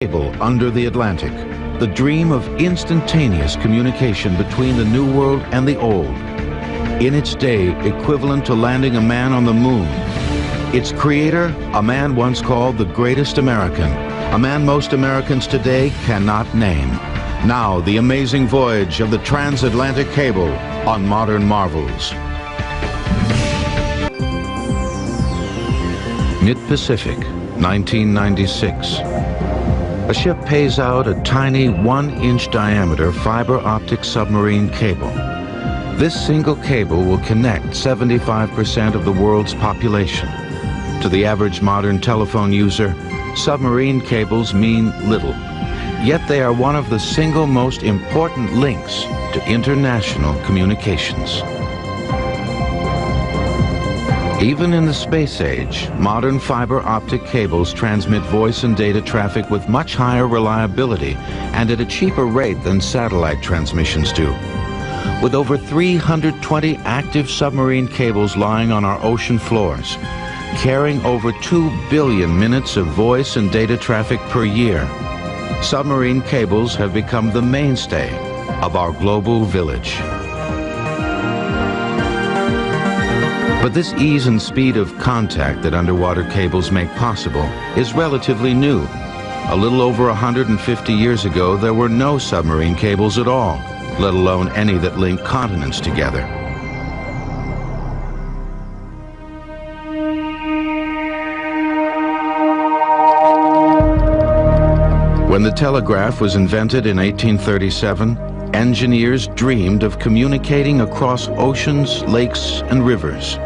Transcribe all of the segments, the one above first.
cable under the Atlantic, the dream of instantaneous communication between the New World and the Old. In its day, equivalent to landing a man on the moon. Its creator, a man once called the greatest American, a man most Americans today cannot name. Now, the amazing voyage of the Transatlantic cable on Modern Marvels. Mid-Pacific, 1996. A ship pays out a tiny 1-inch diameter fiber optic submarine cable. This single cable will connect 75% of the world's population. To the average modern telephone user, submarine cables mean little. Yet they are one of the single most important links to international communications. Even in the space age, modern fiber optic cables transmit voice and data traffic with much higher reliability and at a cheaper rate than satellite transmissions do. With over 320 active submarine cables lying on our ocean floors, carrying over 2 billion minutes of voice and data traffic per year, submarine cables have become the mainstay of our global village. But this ease and speed of contact that underwater cables make possible is relatively new. A little over 150 years ago, there were no submarine cables at all, let alone any that link continents together. When the telegraph was invented in 1837, engineers dreamed of communicating across oceans, lakes, and rivers.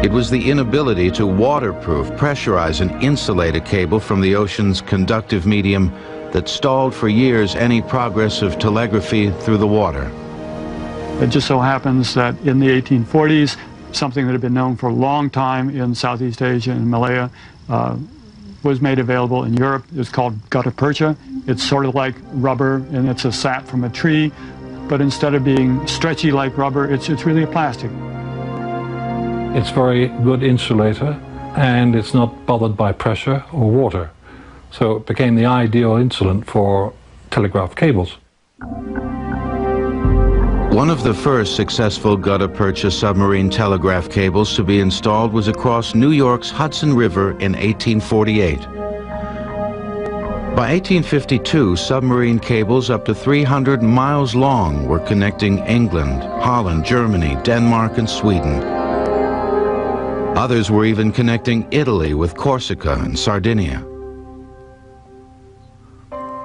It was the inability to waterproof, pressurize, and insulate a cable from the ocean's conductive medium that stalled for years any progress of telegraphy through the water. It just so happens that in the 1840s, something that had been known for a long time in Southeast Asia and Malaya was made available in Europe. It's called gutta percha. It's sort of like rubber, and it's a sap from a tree, but instead of being stretchy like rubber, it's really a plastic. It's very good insulator, and it's not bothered by pressure or water. So it became the ideal insulant for telegraph cables. One of the first successful gutta percha submarine telegraph cables to be installed was across New York's Hudson River in 1848. By 1852, submarine cables up to 300 miles long were connecting England, Holland, Germany, Denmark, and Sweden. Others were even connecting Italy with Corsica and Sardinia.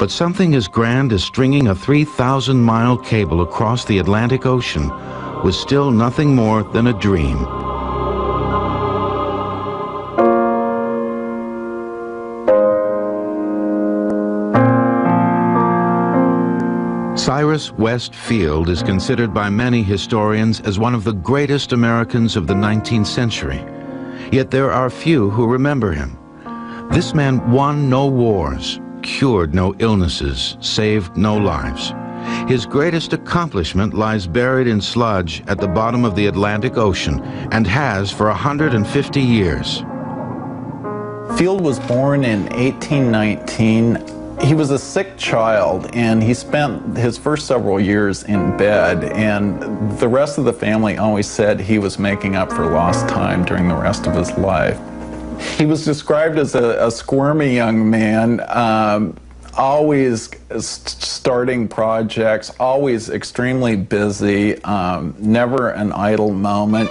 But something as grand as stringing a 3,000-mile cable across the Atlantic Ocean was still nothing more than a dream. Cyrus West Field is considered by many historians as one of the greatest Americans of the 19th century. Yet there are few who remember him. This man won no wars, cured no illnesses, saved no lives. His greatest accomplishment lies buried in sludge at the bottom of the Atlantic Ocean and has for 150 years. Field was born in 1819. He was a sick child, and he spent his first several years in bed, and the rest of the family always said he was making up for lost time during the rest of his life. He was described as a squirmy young man, always starting projects, always extremely busy, never an idle moment.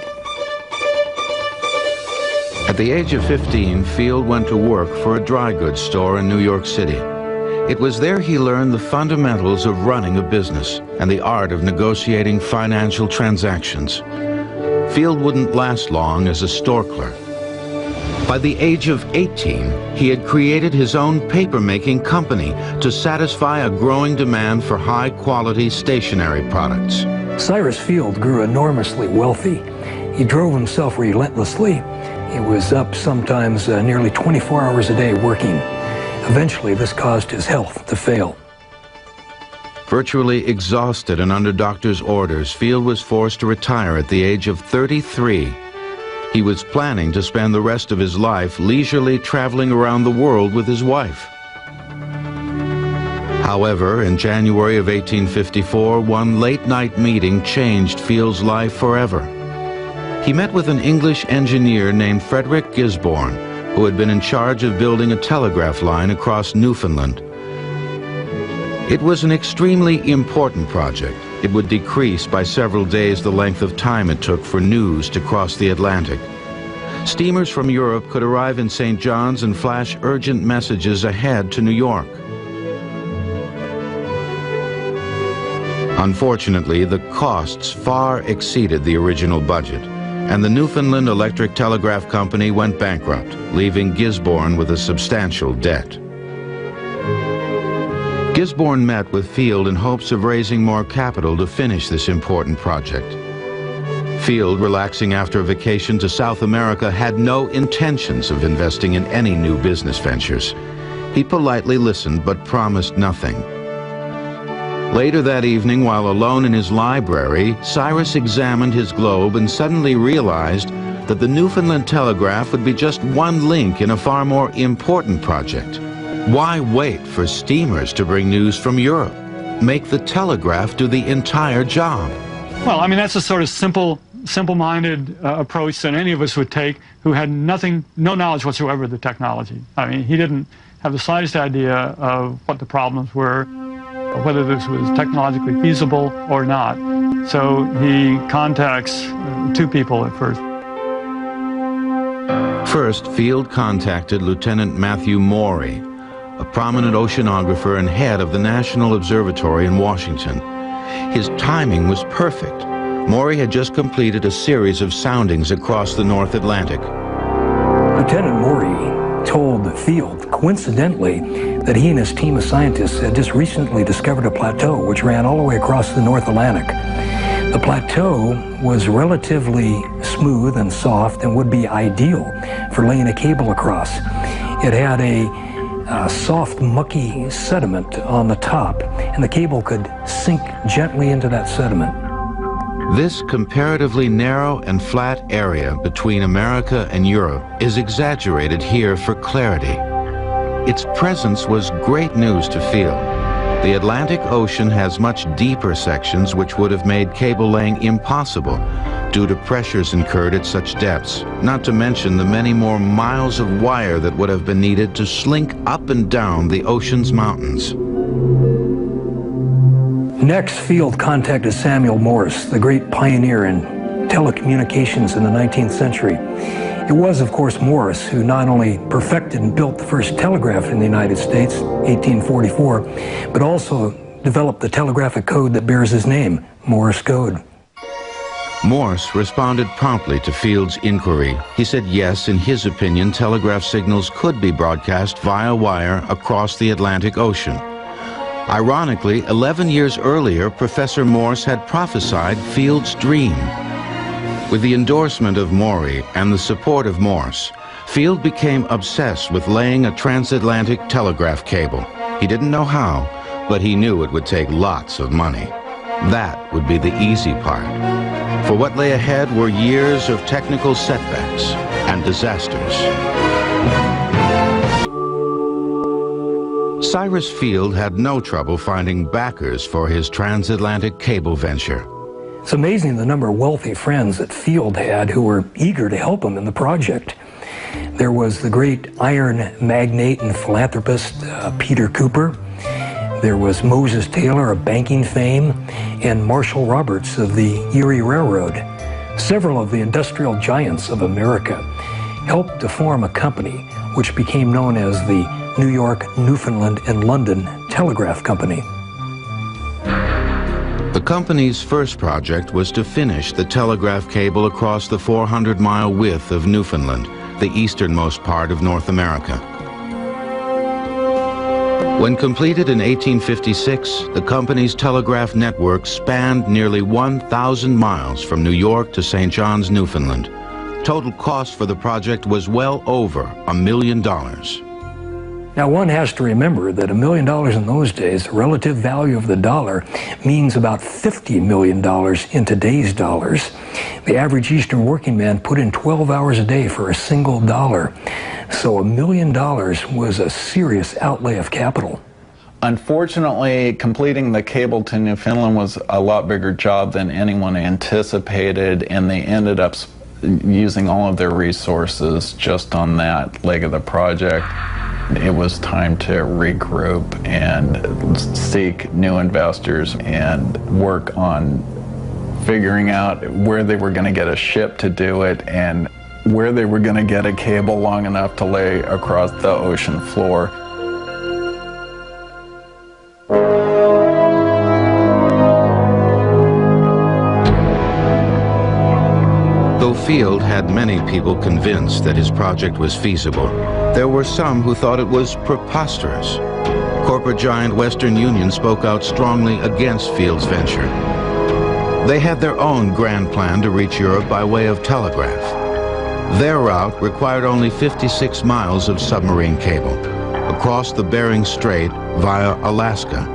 At the age of 15, Field went to work for a dry goods store in New York City. It was there he learned the fundamentals of running a business and the art of negotiating financial transactions. Field wouldn't last long as a store clerk. By the age of 18, he had created his own paper-making company to satisfy a growing demand for high-quality stationery products. Cyrus Field grew enormously wealthy. He drove himself relentlessly. He was up sometimes nearly 24 hours a day working. Eventually, this caused his health to fail. Virtually exhausted and under doctor's orders, Field was forced to retire at the age of 33. He was planning to spend the rest of his life leisurely traveling around the world with his wife. However, in January of 1854, one late-night meeting changed Field's life forever. He met with an English engineer named Frederick Gisborne, who had been in charge of building a telegraph line across Newfoundland. It was an extremely important project. It would decrease by several days the length of time it took for news to cross the Atlantic. Steamers from Europe could arrive in St. John's and flash urgent messages ahead to New York. Unfortunately, the costs far exceeded the original budget, and the Newfoundland Electric Telegraph Company went bankrupt, leaving Gisborne with a substantial debt. Gisborne met with Field in hopes of raising more capital to finish this important project. Field, relaxing after a vacation to South America, had no intentions of investing in any new business ventures. He politely listened but promised nothing. Later that evening, while alone in his library, Cyrus examined his globe and suddenly realized that the Newfoundland telegraph would be just one link in a far more important project. Why wait for steamers to bring news from Europe? Make the telegraph do the entire job. Well, I mean, that's a sort of simple-minded approach that any of us would take who had no knowledge whatsoever of the technology. I mean, he didn't have the slightest idea of what the problems were, whether this was technologically feasible or not. So he contacts two people at first. First, Field contacted Lieutenant Matthew Maury, a prominent oceanographer and head of the National Observatory in Washington. His timing was perfect. Maury had just completed a series of soundings across the North Atlantic. Lieutenant Maury told Field, coincidentally, that he and his team of scientists had just recently discovered a plateau which ran all the way across the North Atlantic. The plateau was relatively smooth and soft and would be ideal for laying a cable across. It had a soft, mucky sediment on the top, and the cable could sink gently into that sediment. This comparatively narrow and flat area between America and Europe is exaggerated here for clarity. Its presence was great news to Field. The Atlantic Ocean has much deeper sections which would have made cable laying impossible due to pressures incurred at such depths, not to mention the many more miles of wire that would have been needed to slink up and down the ocean's mountains. Next, Field contacted Samuel Morse, the great pioneer in telecommunications in the 19th century. It was, of course, Morse who not only perfected and built the first telegraph in the United States, 1844, but also developed the telegraphic code that bears his name, Morse code. Morse responded promptly to Field's inquiry. He said yes, in his opinion, telegraph signals could be broadcast via wire across the Atlantic Ocean. Ironically, 11 years earlier, Professor Morse had prophesied Field's dream. With the endorsement of Maury and the support of Morse, Field became obsessed with laying a transatlantic telegraph cable. He didn't know how, but he knew it would take lots of money. That would be the easy part. For what lay ahead were years of technical setbacks and disasters. Cyrus Field had no trouble finding backers for his transatlantic cable venture. It's amazing the number of wealthy friends that Field had who were eager to help him in the project. There was the great iron magnate and philanthropist Peter Cooper. There was Moses Taylor of banking fame, and Marshall Roberts of the Erie Railroad. Several of the industrial giants of America helped to form a company which became known as the New York, Newfoundland, and London Telegraph Company. The company's first project was to finish the telegraph cable across the 400-mile width of Newfoundland, the easternmost part of North America. When completed in 1856, the company's telegraph network spanned nearly 1,000 miles from New York to St. John's, Newfoundland. Total cost for the project was well over $1 million. Now, one has to remember that $1 million in those days, the relative value of the dollar, means about $50 million in today's dollars. The average Eastern working man put in 12 hours a day for a single dollar. So $1 million was a serious outlay of capital. Unfortunately, completing the cable to Newfoundland was a lot bigger job than anyone anticipated, and they ended up using all of their resources just on that leg of the project. It was time to regroup and seek new investors and work on figuring out where they were going to get a ship to do it and where they were going to get a cable long enough to lay across the ocean floor. Though Field had many people convinced that his project was feasible, there were some who thought it was preposterous. Corporate giant Western Union spoke out strongly against Field's venture. They had their own grand plan to reach Europe by way of telegraph. Their route required only 56 miles of submarine cable across the Bering Strait via Alaska.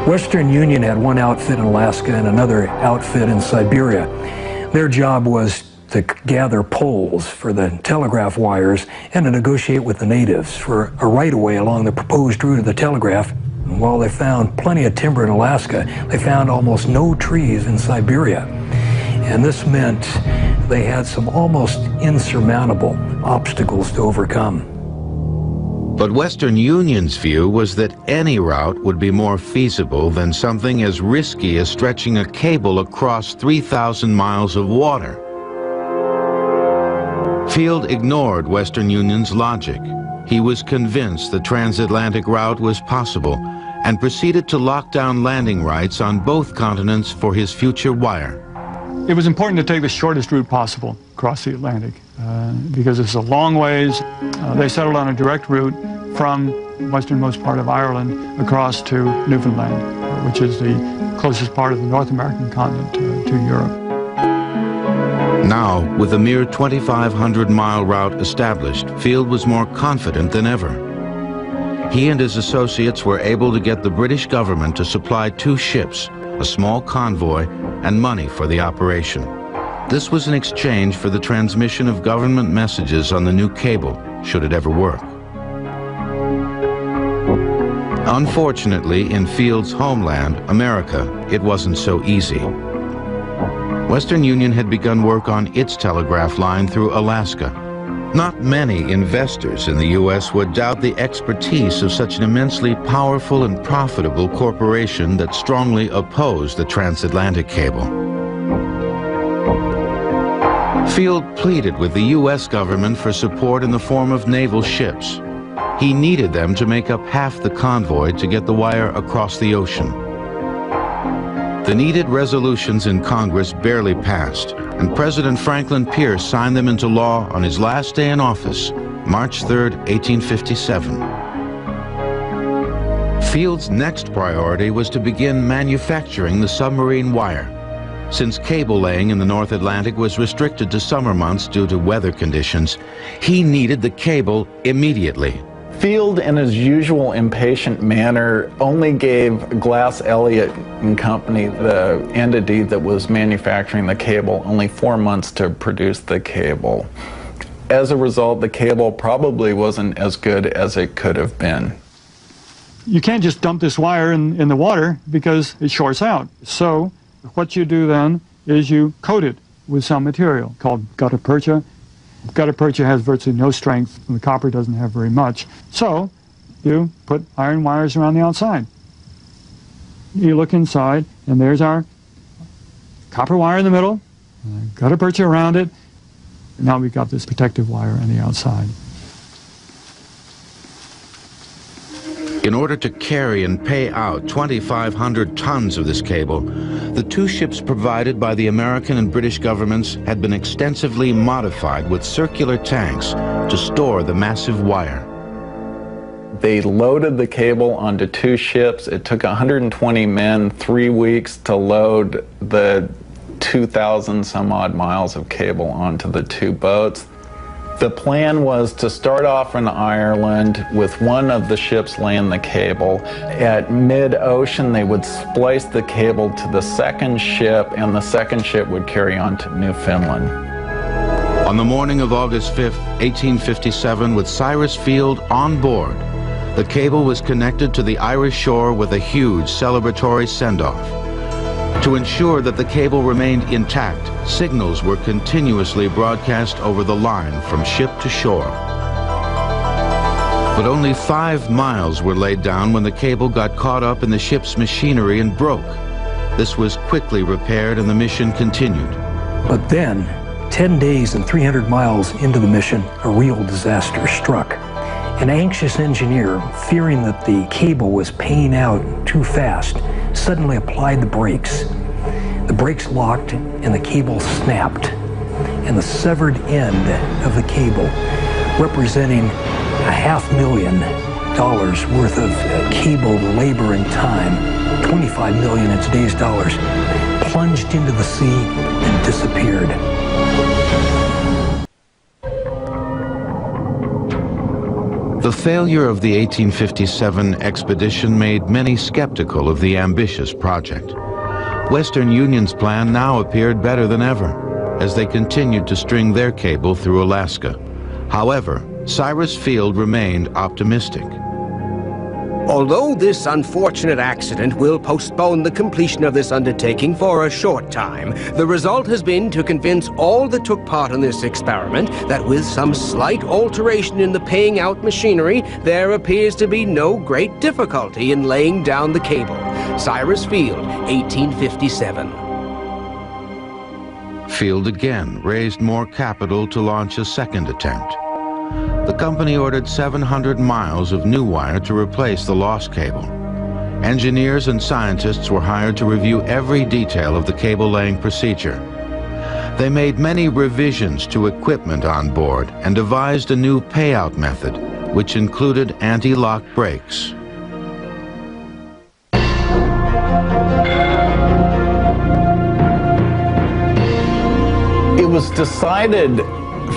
Western Union had one outfit in Alaska and another outfit in Siberia. Their job was to gather poles for the telegraph wires and to negotiate with the natives for a right-of-way along the proposed route of the telegraph. And while they found plenty of timber in Alaska, they found almost no trees in Siberia. And this meant they had some almost insurmountable obstacles to overcome. But Western Union's view was that any route would be more feasible than something as risky as stretching a cable across 3,000 miles of water. Field ignored Western Union's logic. He was convinced the transatlantic route was possible and proceeded to lock down landing rights on both continents for his future wire. It was important to take the shortest route possible across the Atlantic because it's a long ways. They settled on a direct route from the westernmost part of Ireland across to Newfoundland, which is the closest part of the North American continent to Europe. Now, with a mere 2,500-mile route established, Field was more confident than ever. He and his associates were able to get the British government to supply 2 ships, a small convoy, and money for the operation. This was in exchange for the transmission of government messages on the new cable, should it ever work. Unfortunately, in Field's homeland, America, it wasn't so easy. Western Union had begun work on its telegraph line through Alaska. Not many investors in the U.S. would doubt the expertise of such an immensely powerful and profitable corporation that strongly opposed the transatlantic cable. Field pleaded with the U.S. government for support in the form of naval ships. He needed them to make up half the convoy to get the wire across the ocean. The needed resolutions in Congress barely passed, and President Franklin Pierce signed them into law on his last day in office, March 3, 1857. Field's next priority was to begin manufacturing the submarine wire. Since cable laying in the North Atlantic was restricted to summer months due to weather conditions, he needed the cable immediately. Field, in his usual impatient manner, only gave Glass Elliott and Company, the entity that was manufacturing the cable, only 4 months to produce the cable. As a result, the cable probably wasn't as good as it could have been. You can't just dump this wire in the water because it shorts out. So what you do then is you coat it with some material called gutta percha. Gutta percha has virtually no strength, and the copper doesn't have very much. So you put iron wires around the outside. You look inside, and there's our copper wire in the middle, gutta percha around it. Now we've got this protective wire on the outside. In order to carry and pay out 2,500 tons of this cable, the 2 ships provided by the American and British governments had been extensively modified with circular tanks to store the massive wire. They loaded the cable onto 2 ships. It took 120 men 3 weeks to load the 2,000 some odd miles of cable onto the 2 boats. The plan was to start off in Ireland with one of the ships laying the cable. At mid-ocean, they would splice the cable to the second ship, and the second ship would carry on to Newfoundland. On the morning of August 5th, 1857, with Cyrus Field on board, the cable was connected to the Irish shore with a huge celebratory send-off. To ensure that the cable remained intact, signals were continuously broadcast over the line from ship to shore. But only 5 miles were laid down when the cable got caught up in the ship's machinery and broke. This was quickly repaired and the mission continued. But then, 10 days and 300 miles into the mission, a real disaster struck. An anxious engineer, fearing that the cable was paying out too fast, suddenly applied the brakes. The brakes locked and the cable snapped. And the severed end of the cable, representing $500,000 worth of cable labor and time, 25 million in today's dollars, plunged into the sea and disappeared. The failure of the 1857 expedition made many skeptical of the ambitious project. Western Union's plan now appeared better than ever, as they continued to string their cable through Alaska. However, Cyrus Field remained optimistic. Although this unfortunate accident will postpone the completion of this undertaking for a short time, the result has been to convince all that took part in this experiment that with some slight alteration in the paying out machinery, there appears to be no great difficulty in laying down the cable. Cyrus Field, 1857. Field again raised more capital to launch a second attempt. The company ordered 700 miles of new wire to replace the lost cable. Engineers and scientists were hired to review every detail of the cable laying procedure. They made many revisions to equipment on board and devised a new payout method, which included anti-lock brakes. It was decided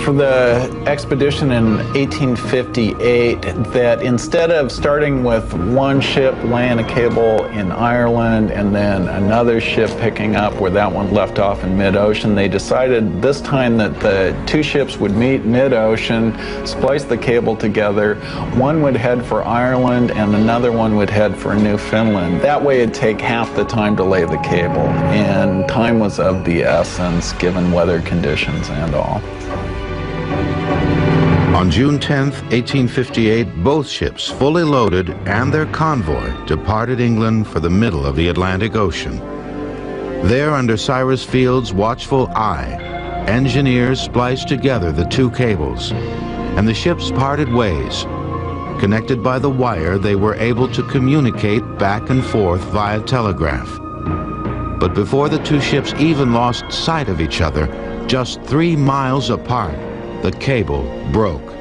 for the expedition in 1858 that instead of starting with one ship laying a cable in Ireland and then another ship picking up where that one left off in mid-ocean, they decided this time that the two ships would meet mid-ocean, splice the cable together. One would head for Ireland and another one would head for Newfoundland. That way it'd take half the time to lay the cable, and time was of the essence given weather conditions and all. On June 10, 1858, both ships, fully loaded, and their convoy departed England for the middle of the Atlantic Ocean. There, under Cyrus Field's watchful eye, engineers spliced together the two cables, and the ships parted ways. Connected by the wire, they were able to communicate back and forth via telegraph. But before the two ships even lost sight of each other, just 3 miles apart, the cable broke.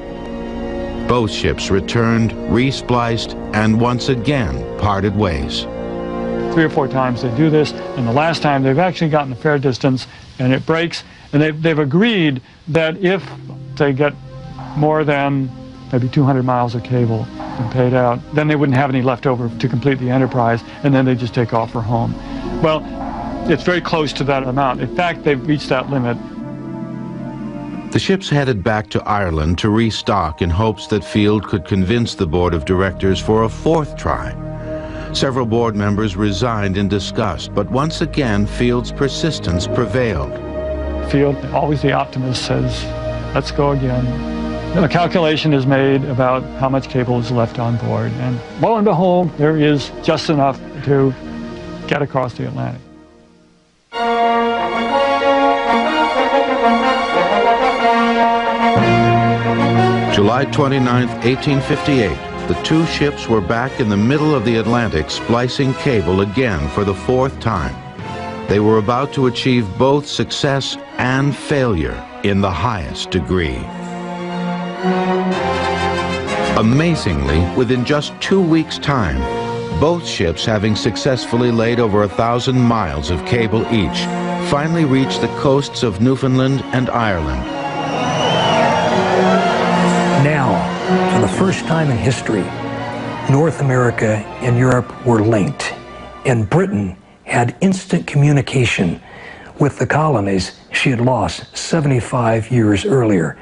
Both ships returned, respliced, and once again parted ways. 3 or 4 times they do this, and the last time they've actually gotten a fair distance and it breaks, and they've agreed that if they get more than maybe 200 miles of cable and paid out, then they wouldn't have any left over to complete the enterprise, and then they just take off for home. Well, it's very close to that amount. In fact, they've reached that limit. The ships headed back to Ireland to restock in hopes that Field could convince the board of directors for a 4th try. Several board members resigned in disgust, but once again, Field's persistence prevailed. Field, always the optimist, says, let's go again. A calculation is made about how much cable is left on board, and lo and behold, there is just enough to get across the Atlantic. July 29, 1858, the two ships were back in the middle of the Atlantic splicing cable again for the 4th time. They were about to achieve both success and failure in the highest degree. Amazingly, within just 2 weeks' time, both ships, having successfully laid over 1,000 miles of cable each, finally reached the coasts of Newfoundland and Ireland. first time in history, North America and Europe were linked, and Britain had instant communication with the colonies she had lost 75 years earlier.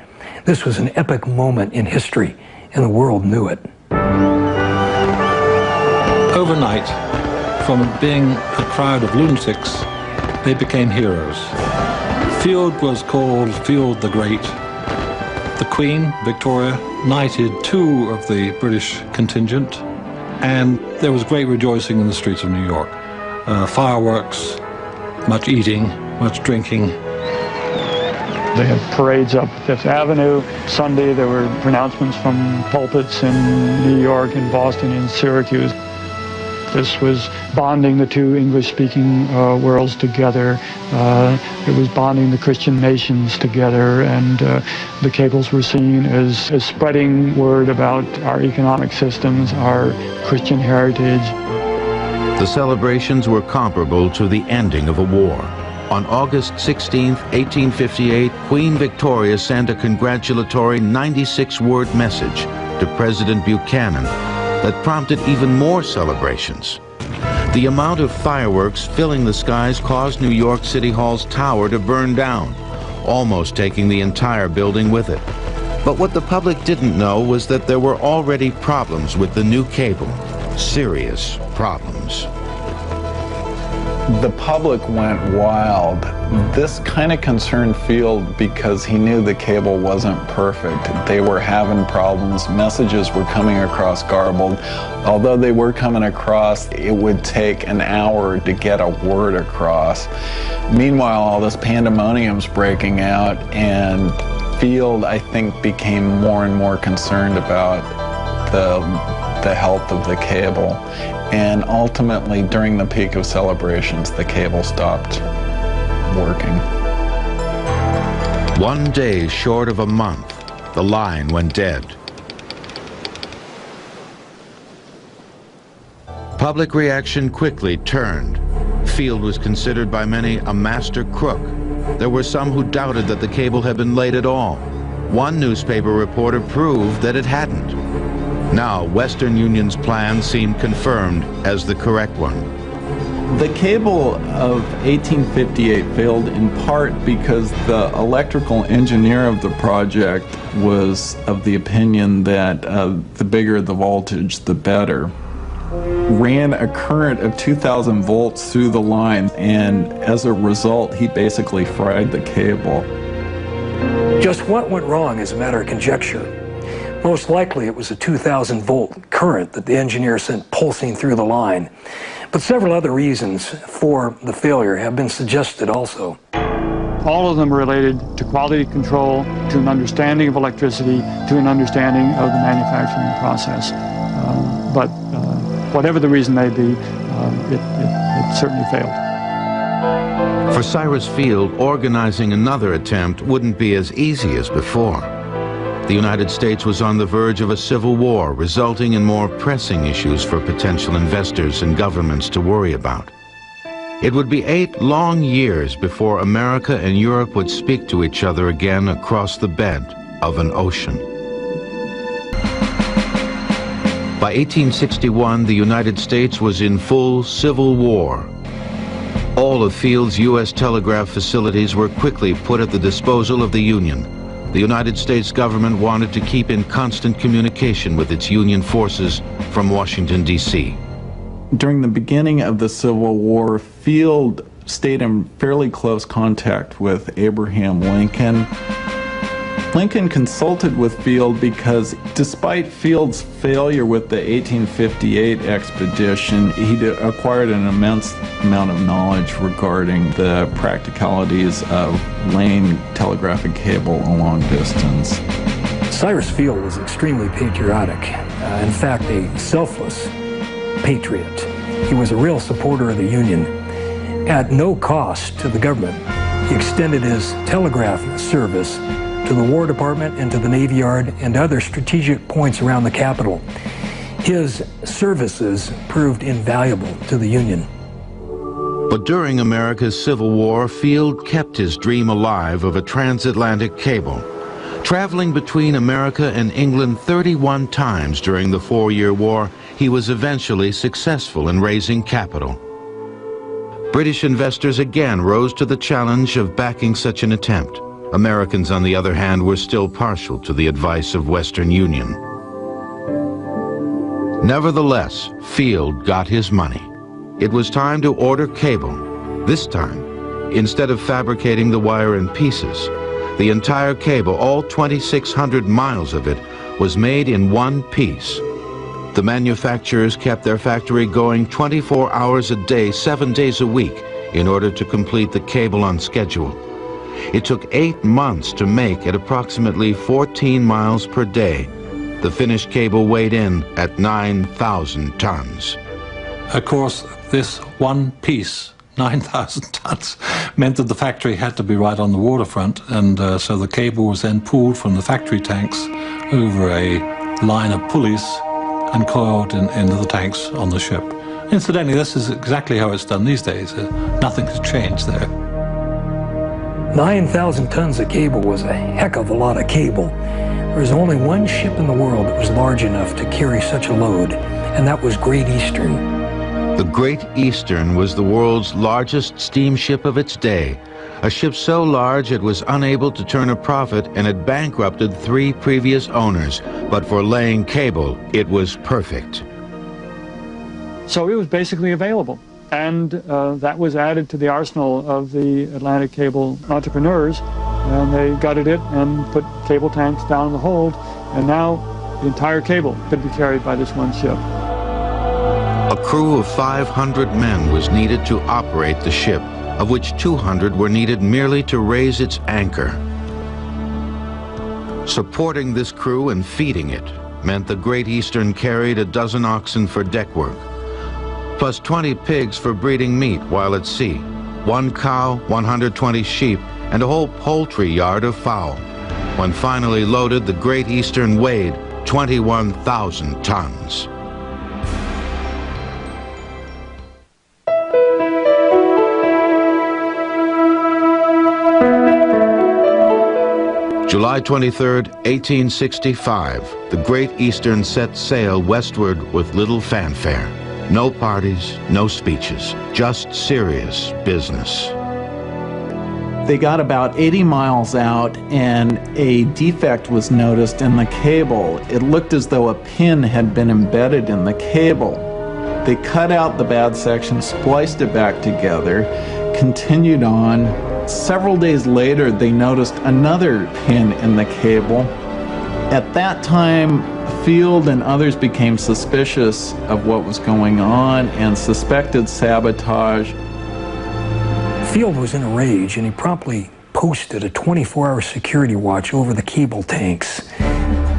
This was an epic moment in history, and the world knew it. Overnight, from being a crowd of lunatics, they became heroes. Field was called Field the Great. The Queen, Victoria, knighted 2 of the British contingent, and there was great rejoicing in the streets of New York. Fireworks, much eating, much drinking. They had parades up Fifth Avenue. Sunday there were pronouncements from pulpits in New York and Boston and Syracuse. This was bonding the 2 English-speaking worlds together. It was bonding the Christian nations together, and the cables were seen as spreading word about our economic systems, our Christian heritage. The celebrations were comparable to the ending of a war. On August 16, 1858, Queen Victoria sent a congratulatory 96-word message to President Buchanan that prompted even more celebrations. The amount of fireworks filling the skies caused New York City Hall's tower to burn down, almost taking the entire building with it. But what the public didn't know was that there were already problems with the new cable. Serious problems. The public went wild. This kind of concerned Field because he knew the cable wasn't perfect. They were having problems. Messages were coming across garbled. Although they were coming across, it would take an hour to get a word across. Meanwhile, all this pandemonium's breaking out, and Field, I think, became more and more concerned about the health of the cable. And ultimately, during the peak of celebrations, the cable stopped working. 1 day short of a month, the line went dead. Public reaction quickly turned. Field was considered by many a master crook. There were some who doubted that the cable had been laid at all. One newspaper reporter proved that it hadn't. Now, Western Union's plan seemed confirmed as the correct one. The cable of 1858 failed in part because the electrical engineer of the project was of the opinion that the bigger the voltage, the better. Ran a current of 2,000 volts through the line, and as a result, he basically fried the cable. Just what went wrong is a matter of conjecture. Most likely it was a 2,000 volt current that the engineer sent pulsing through the line. But several other reasons for the failure have been suggested also. All of them related to quality control, to an understanding of electricity, to an understanding of the manufacturing process. But whatever the reason may be, it certainly failed. For Cyrus Field, organizing another attempt wouldn't be as easy as before. The United States was on the verge of a civil war, resulting in more pressing issues for potential investors and governments to worry about. It would be 8 long years before America and Europe would speak to each other again across the bed of an ocean. By 1861, the United States was in full civil war. All of Field's U.S. telegraph facilities were quickly put at the disposal of the Union. The United States government wanted to keep in constant communication with its Union forces from Washington, D.C. During the beginning of the Civil War, Field stayed in fairly close contact with Abraham Lincoln. Lincoln consulted with Field because despite Field's failure with the 1858 expedition, he acquired an immense amount of knowledge regarding the practicalities of laying telegraphic cable a long distance. Cyrus Field was extremely patriotic, in fact, a selfless patriot. He was a real supporter of the Union. At no cost to the government, he extended his telegraph service to the War Department and to the Navy Yard and other strategic points around the capital. His services proved invaluable to the Union. But during America's Civil War, Field kept his dream alive of a transatlantic cable. Traveling between America and England 31 times during the 4-year war, he was eventually successful in raising capital. British investors again rose to the challenge of backing such an attempt. Americans, on the other hand, were still partial to the advice of Western Union. Nevertheless, Field got his money. It was time to order cable. This time, instead of fabricating the wire in pieces, the entire cable, all 2,600 miles of it, was made in one piece. The manufacturers kept their factory going 24 hours a day, 7 days a week, in order to complete the cable on schedule. It took 8 months to make at approximately 14 miles per day. The finished cable weighed in at 9,000 tons. Of course, this one piece, 9,000 tons, meant that the factory had to be right on the waterfront, and so the cable was then pulled from the factory tanks over a line of pulleys and coiled into the tanks on the ship. Incidentally, this is exactly how it's done these days. Nothing has changed there. 9,000 tons of cable was a heck of a lot of cable. There was only one ship in the world that was large enough to carry such a load, and that was Great Eastern. The Great Eastern was the world's largest steamship of its day, a ship so large it was unable to turn a profit and had bankrupted 3 previous owners, but for laying cable, it was perfect. So it was basically available, and that was added to the arsenal of the Atlantic cable entrepreneurs, and they gutted it and put cable tanks down in the hold, and now the entire cable could be carried by this one ship. A crew of 500 men was needed to operate the ship, of which 200 were needed merely to raise its anchor. Supporting this crew and feeding it meant the Great Eastern carried a dozen oxen for deck work, plus 20 pigs for breeding meat while at sea, 1 cow, 120 sheep, and a whole poultry yard of fowl. When finally loaded, the Great Eastern weighed 21,000 tons. July 23, 1865, the Great Eastern set sail westward with little fanfare. No parties, no speeches, just serious business. They got about 80 miles out and a defect was noticed in the cable. It looked as though a pin had been embedded in the cable. They cut out the bad section, spliced it back together, continued on. Several days later, they noticed another pin in the cable. At that time, Field and others became suspicious of what was going on and suspected sabotage. Field was in a rage, and he promptly posted a 24-hour security watch over the cable tanks.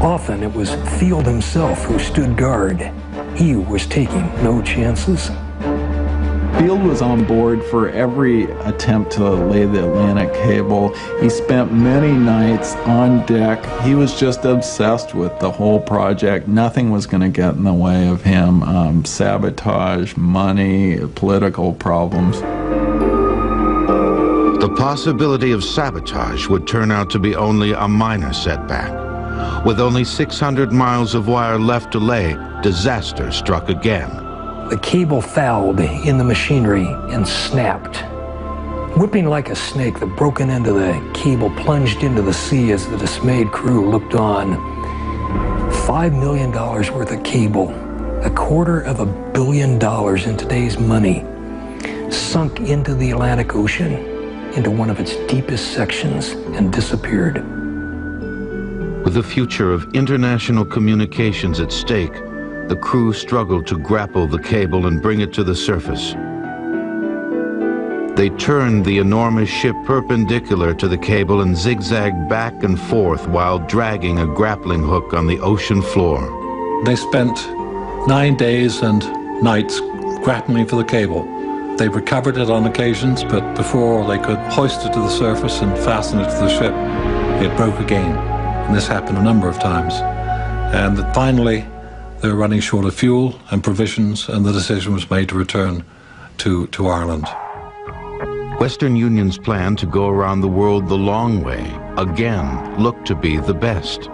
Often it was Field himself who stood guard. He was taking no chances. Field was on board for every attempt to lay the Atlantic cable. He spent many nights on deck. He was just obsessed with the whole project. Nothing was going to get in the way of him. Sabotage, money, political problems. The possibility of sabotage would turn out to be only a minor setback. With only 600 miles of wire left to lay, disaster struck again. The cable fouled in the machinery and snapped. Whipping like a snake, the broken end of the cable plunged into the sea as the dismayed crew looked on. $5 million worth of cable, $250 million in today's money, sunk into the Atlantic Ocean, into one of its deepest sections, and disappeared. With the future of international communications at stake, the crew struggled to grapple the cable and bring it to the surface. They turned the enormous ship perpendicular to the cable and zigzagged back and forth while dragging a grappling hook on the ocean floor. They spent 9 days and nights grappling for the cable. They recovered it on occasions, but before they could hoist it to the surface and fasten it to the ship, it broke again. And this happened a number of times. And finally, they were running short of fuel and provisions, and the decision was made to return to Ireland. Western Union's plan to go around the world the long way again looked to be the best.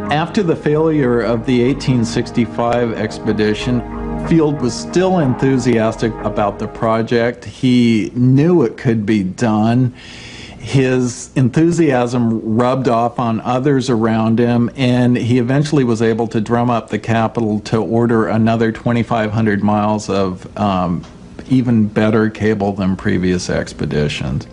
After the failure of the 1865 expedition, Field was still enthusiastic about the project. He knew it could be done. His enthusiasm rubbed off on others around him, and he eventually was able to drum up the capital to order another 2,500 miles of even better cable than previous expeditions.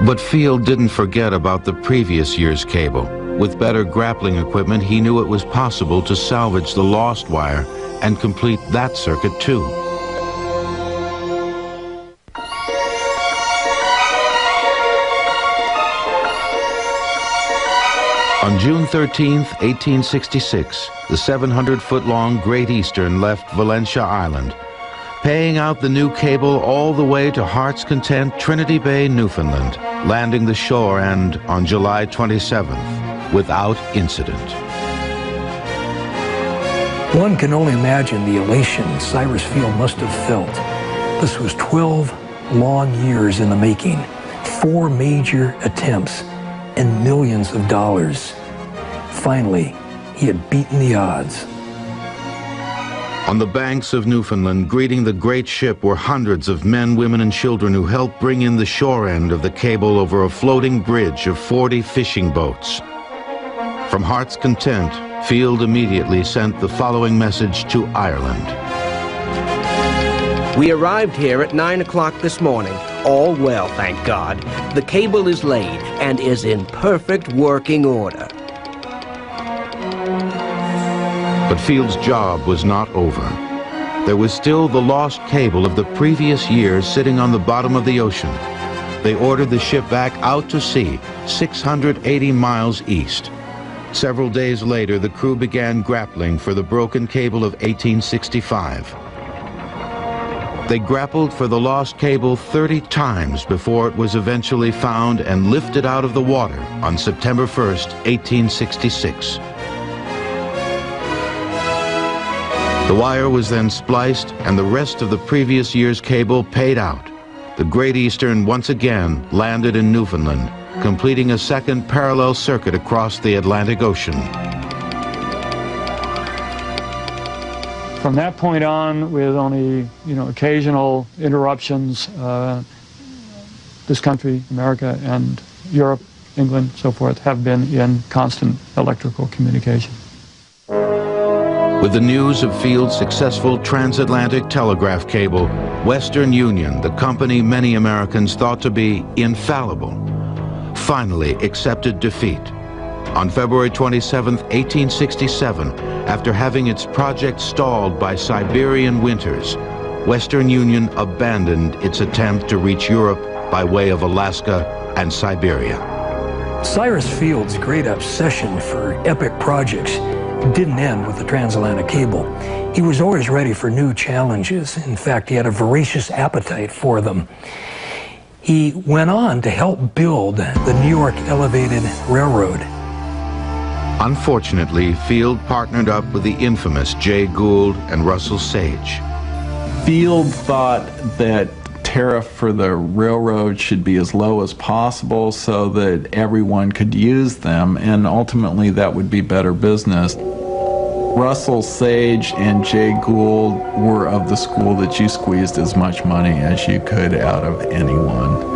But Field didn't forget about the previous year's cable. With better grappling equipment, he knew it was possible to salvage the lost wire and complete that circuit too. On June 13, 1866, the 700-foot-long Great Eastern left Valentia Island, paying out the new cable all the way to Heart's Content, Trinity Bay, Newfoundland, landing the shore end on July 27th without incident. One can only imagine the elation Cyrus Field must have felt. This was 12 long years in the making, 4 major attempts, and millions of dollars. Finally, he had beaten the odds. On the banks of Newfoundland, greeting the great ship were hundreds of men, women, and children who helped bring in the shore end of the cable over a floating bridge of 40 fishing boats. From Heart's Content, Field immediately sent the following message to Ireland. We arrived here at 9 o'clock this morning. All well, thank God. The cable is laid and is in perfect working order. But Field's job was not over. There was still the lost cable of the previous year sitting on the bottom of the ocean. They ordered the ship back out to sea, 680 miles east. Several days later, the crew began grappling for the broken cable of 1865. They grappled for the lost cable 30 times before it was eventually found and lifted out of the water on September 1st, 1866. The wire was then spliced and the rest of the previous year's cable paid out. The Great Eastern once again landed in Newfoundland, completing a second parallel circuit across the Atlantic Ocean. From that point on, with only occasional interruptions, this country, America, and Europe, England, so forth, have been in constant electrical communication. With the news of Field's successful transatlantic telegraph cable, Western Union, the company many Americans thought to be infallible, finally accepted defeat. On February 27, 1867, after having its project stalled by Siberian winters, Western Union abandoned its attempt to reach Europe by way of Alaska and Siberia. Cyrus Field's great obsession for epic projects didn't end with the transatlantic cable. He was always ready for new challenges. In fact, he had a voracious appetite for them. He went on to help build the New York Elevated Railroad. Unfortunately, Field partnered up with the infamous Jay Gould and Russell Sage. Field thought that tariff for the railroad should be as low as possible so that everyone could use them, and ultimately that would be better business. Russell Sage and Jay Gould were of the school that you squeezed as much money as you could out of anyone.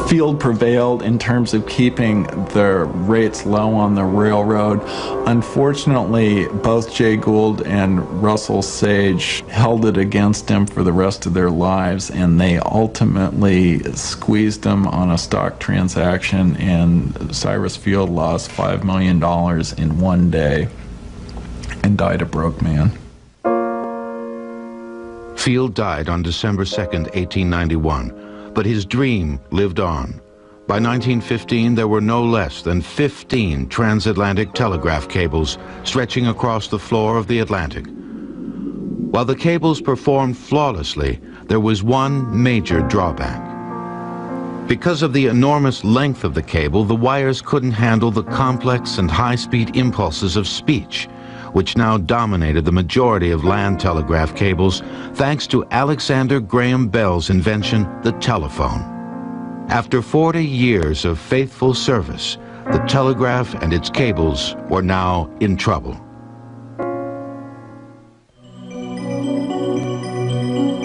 Field prevailed in terms of keeping the rates low on the railroad. Unfortunately, both Jay Gould and Russell Sage held it against him for the rest of their lives, and they ultimately squeezed him on a stock transaction, and Cyrus Field lost $5 million in one day and died a broke man. Field died on December 2nd, 1891. But his dream lived on. By 1915, there were no less than 15 transatlantic telegraph cables stretching across the floor of the Atlantic. While the cables performed flawlessly, there was one major drawback. Because of the enormous length of the cable, the wires couldn't handle the complex and high-speed impulses of speech, which now dominated the majority of land telegraph cables thanks to Alexander Graham Bell's invention, the telephone. After 40 years of faithful service, the telegraph and its cables were now in trouble.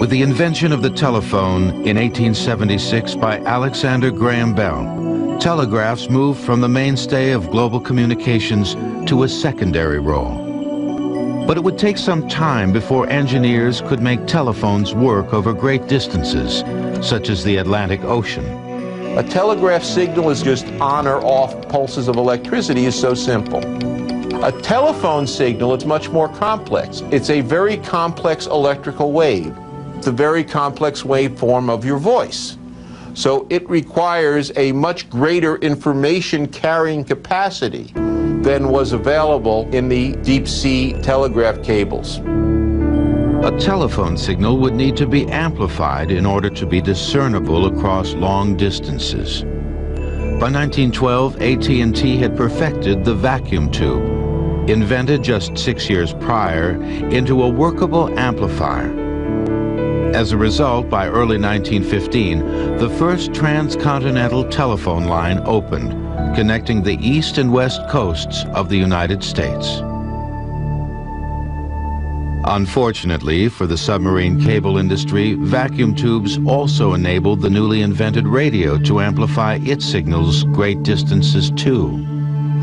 With the invention of the telephone in 1876 by Alexander Graham Bell, telegraphs moved from the mainstay of global communications to a secondary role. But it would take some time before engineers could make telephones work over great distances, such as the Atlantic Ocean. A telegraph signal is just on or off pulses of electricity is so simple. A telephone signal, it's much more complex. It's a very complex electrical wave, the very complex waveform of your voice. So it requires a much greater information carrying capacity than was available in the deep sea telegraph cables. A telephone signal would need to be amplified in order to be discernible across long distances. By 1912, AT&T had perfected the vacuum tube, invented just 6 years prior, into a workable amplifier. As a result, by early 1915, the first transcontinental telephone line opened, connecting the east and west coasts of the United States. Unfortunately for the submarine cable industry, vacuum tubes also enabled the newly invented radio to amplify its signals great distances too.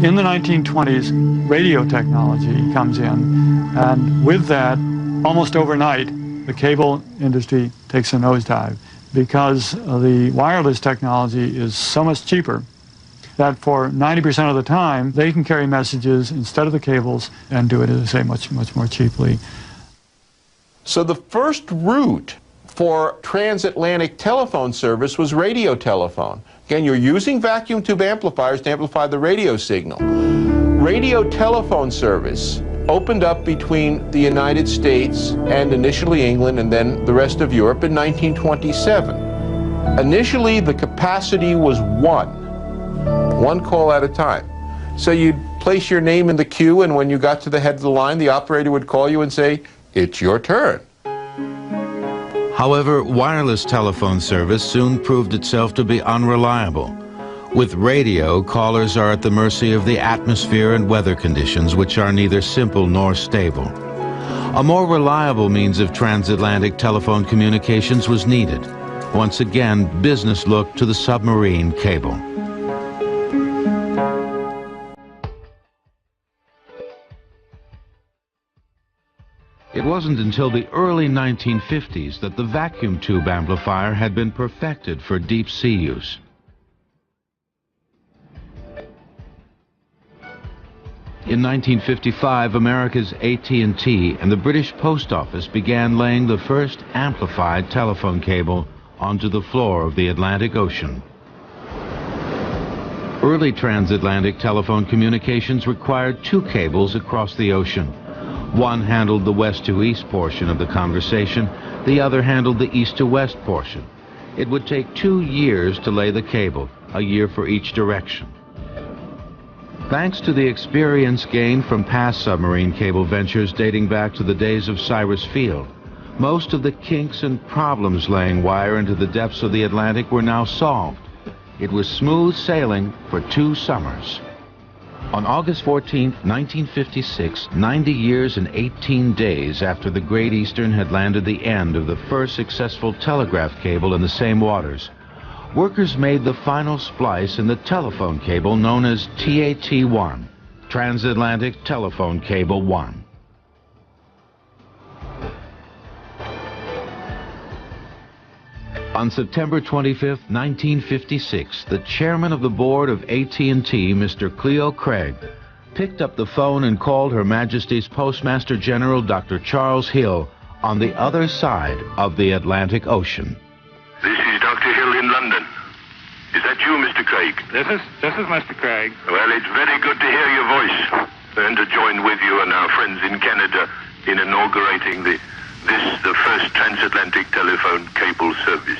In the 1920s, radio technology comes in, and with that, almost overnight, the cable industry takes a nosedive because the wireless technology is so much cheaper that for 90% of the time, they can carry messages instead of the cables and do it, as I say, much more cheaply. So the first route for transatlantic telephone service was radio telephone. Again, you're using vacuum tube amplifiers to amplify the radio signal. Radio telephone service opened up between the United States and initially England and then the rest of Europe in 1927. Initially, the capacity was one call at a time. So you'd place your name in the queue, and when you got to the head of the line, the operator would call you and say, "It's your turn." However, wireless telephone service soon proved itself to be unreliable. With radio, callers are at the mercy of the atmosphere and weather conditions, which are neither simple nor stable. A more reliable means of transatlantic telephone communications was needed. Once again, business looked to the submarine cable. It wasn't until the early 1950s that the vacuum tube amplifier had been perfected for deep sea use. In 1955, America's AT&T and the British Post Office began laying the first amplified telephone cable onto the floor of the Atlantic Ocean. Early transatlantic telephone communications required two cables across the ocean. One handled the west to east portion of the conversation, the other handled the east to west portion. It would take 2 years to lay the cable, a year for each direction. Thanks to the experience gained from past submarine cable ventures dating back to the days of Cyrus Field, most of the kinks and problems laying wire into the depths of the Atlantic were now solved. It was smooth sailing for 2 summers. On August 14, 1956, 90 years and 18 days after the Great Eastern had landed the end of the first successful telegraph cable in the same waters, workers made the final splice in the telephone cable known as TAT-1, Transatlantic Telephone Cable 1. On September 25, 1956, the chairman of the board of AT&T, Mr. Cleo Craig, picked up the phone and called Her Majesty's Postmaster General, Dr. Charles Hill, on the other side of the Atlantic Ocean. This is Dr. Hill in London. Is that you, Mr. Craig? This is Mr. Craig. Well, it's very good to hear your voice and to join with you and our friends in Canada in inaugurating the first transatlantic telephone cable service.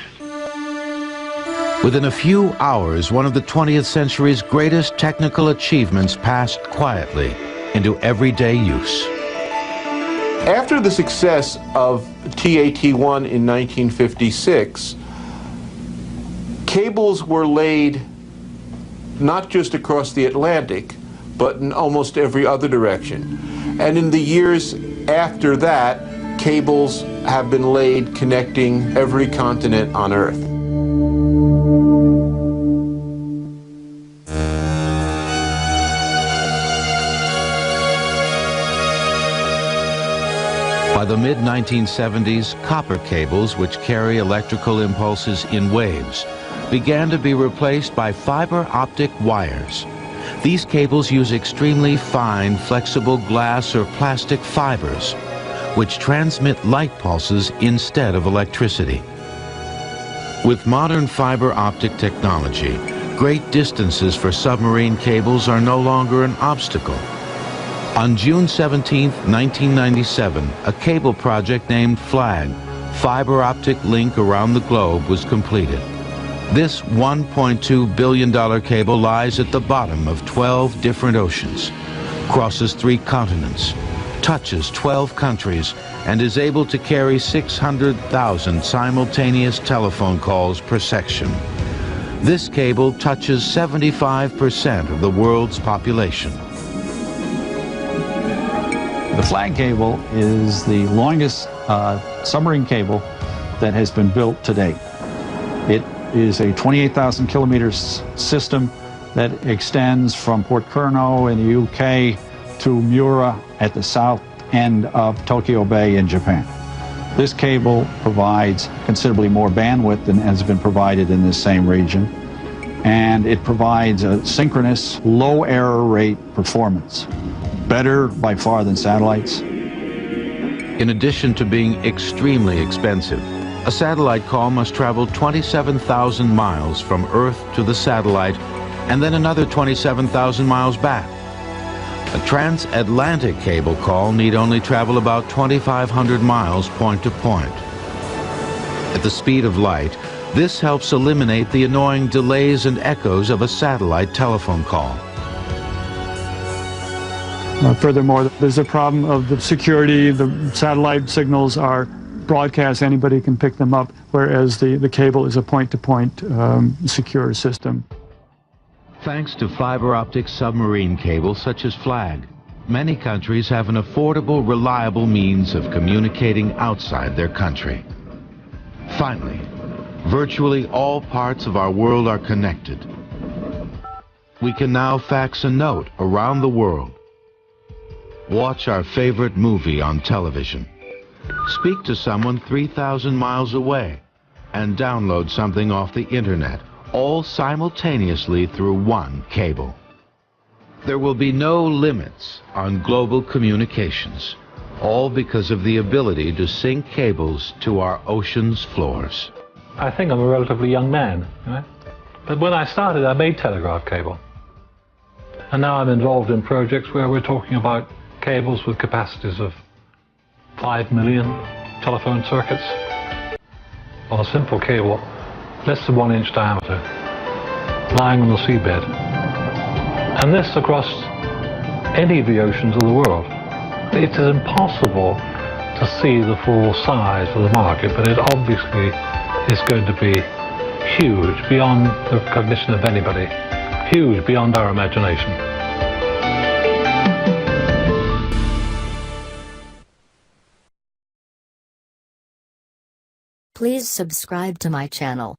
Within a few hours, one of the 20th century's greatest technical achievements passed quietly. into everyday use. After the success of TAT-1 in 1956, cables were laid not just across the Atlantic, but in almost every other direction. And in the years after that, cables have been laid connecting every continent on Earth. By the mid-1970s, copper cables, which carry electrical impulses in waves, began to be replaced by fiber optic wires. These cables use extremely fine, flexible glass or plastic fibers, which transmit light pulses instead of electricity. With modern fiber optic technology, great distances for submarine cables are no longer an obstacle. On June 17, 1997, a cable project named FLAG, Fiber Optic Link Around the Globe, was completed. This $1.2 billion cable lies at the bottom of 12 different oceans, crosses 3 continents, touches 12 countries, and is able to carry 600,000 simultaneous telephone calls per section. This cable touches 75% of the world's population. The FLAG cable is the longest submarine cable that has been built to date. It is a 28,000 kilometers system that extends from Port Curno in the UK to Miura at the south end of Tokyo Bay in Japan. This cable provides considerably more bandwidth than has been provided in this same region, and it provides a synchronous, low error rate performance. Better by far than satellites. In addition to being extremely expensive, a satellite call must travel 27,000 miles from Earth to the satellite and then another 27,000 miles back. A transatlantic cable call need only travel about 2,500 miles point to point. At the speed of light, this helps eliminate the annoying delays and echoes of a satellite telephone call. Furthermore, there's a problem of the security. The satellite signals are broadcast, anybody can pick them up, whereas the cable is a point-to-point secure system. Thanks to fiber optic submarine cables such as FLAG, many countries have an affordable, reliable means of communicating outside their country. Finally, virtually all parts of our world are connected. We can now fax a note around the world, watch our favorite movie on television, speak to someone 3,000 miles away, and download something off the internet, all simultaneously through one cable. There will be no limits on global communications, all because of the ability to sync cables to our ocean's floors. I think I'm a relatively young man, right? But when I started, I made telegraph cable. And now I'm involved in projects where we're talking about cables with capacities of 5 million telephone circuits on a simple cable, less than 1 inch diameter, lying on the seabed. And this across any of the oceans of the world. It is impossible to see the full size of the market, but it obviously is going to be huge beyond the cognition of anybody, huge beyond our imagination. Please subscribe to my channel.